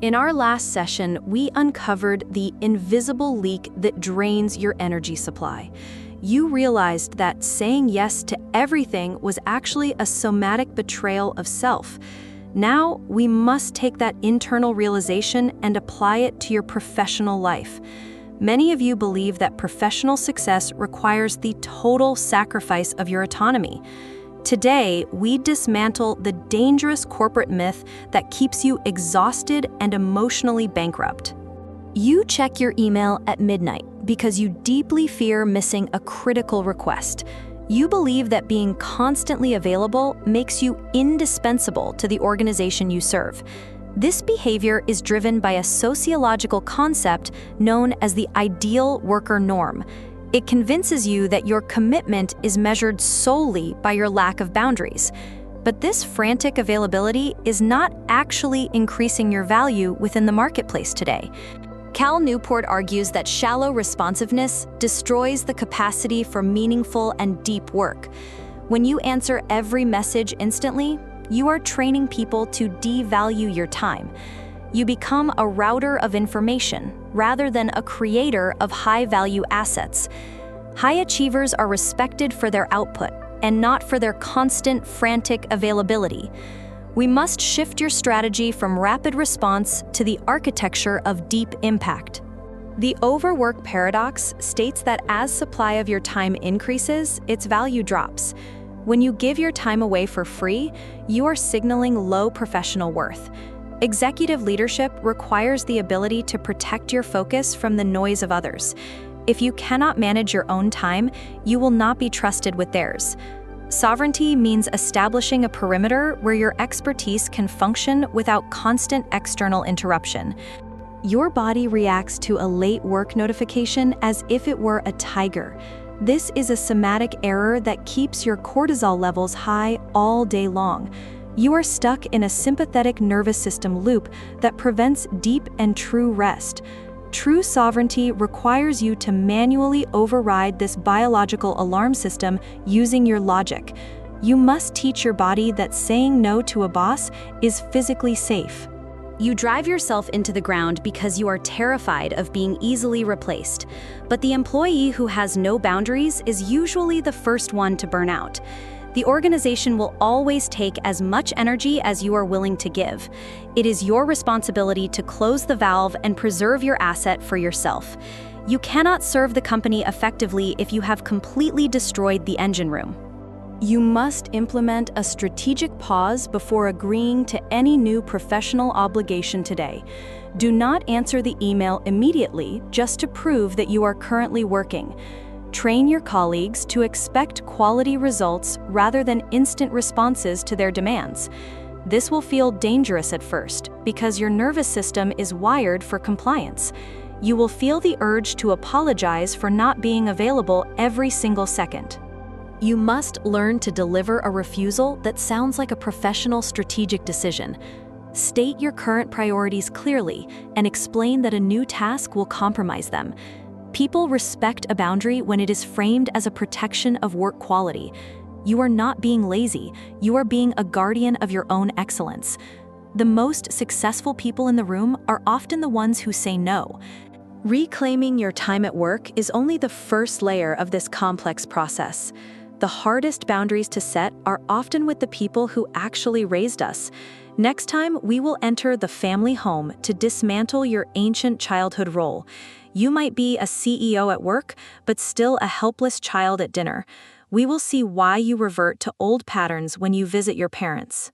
In our last session, we uncovered the invisible leak that drains your energy supply. You realized that saying yes to everything was actually a somatic betrayal of self. Now, we must take that internal realization and apply it to your professional life. Many of you believe that professional success requires the total sacrifice of your autonomy. Today, we dismantle the dangerous corporate myth that keeps you exhausted and emotionally bankrupt. You check your email at midnight because you deeply fear missing a critical request. You believe that being constantly available makes you indispensable to the organization you serve. This behavior is driven by a sociological concept known as the ideal worker norm. It convinces you that your commitment is measured solely by your lack of boundaries. But this frantic availability is not actually increasing your value within the marketplace today. Cal Newport argues that shallow responsiveness destroys the capacity for meaningful and deep work. When you answer every message instantly, you are training people to devalue your time. You become a router of information rather than a creator of high-value assets. High achievers are respected for their output and not for their constant, frantic availability. We must shift your strategy from rapid response to the architecture of deep impact. The overwork paradox states that as supply of your time increases, its value drops. When you give your time away for free, you are signaling low professional worth. Executive leadership requires the ability to protect your focus from the noise of others. If you cannot manage your own time, you will not be trusted with theirs. Sovereignty means establishing a perimeter where your expertise can function without constant external interruption. Your body reacts to a late work notification as if it were a tiger. This is a somatic error that keeps your cortisol levels high all day long. You are stuck in a sympathetic nervous system loop that prevents deep and true rest. True sovereignty requires you to manually override this biological alarm system using your logic. You must teach your body that saying no to a boss is physically safe. You drive yourself into the ground because you are terrified of being easily replaced. But the employee who has no boundaries is usually the first one to burn out. The organization will always take as much energy as you are willing to give. It is your responsibility to close the valve and preserve your asset for yourself. You cannot serve the company effectively if you have completely destroyed the engine room. You must implement a strategic pause before agreeing to any new professional obligation today. Do not answer the email immediately just to prove that you are currently working. Train your colleagues to expect quality results rather than instant responses to their demands. This will feel dangerous at first because your nervous system is wired for compliance. You will feel the urge to apologize for not being available every single second. You must learn to deliver a refusal that sounds like a professional strategic decision. State your current priorities clearly and explain that a new task will compromise them. People respect a boundary when it is framed as a protection of work quality. You are not being lazy, you are being a guardian of your own excellence. The most successful people in the room are often the ones who say no. Reclaiming your time at work is only the first layer of this complex process. The hardest boundaries to set are often with the people who actually raised us. Next time, we will enter the family home to dismantle your ancient childhood role. You might be a CEO at work, but still a helpless child at dinner. We will see why you revert to old patterns when you visit your parents.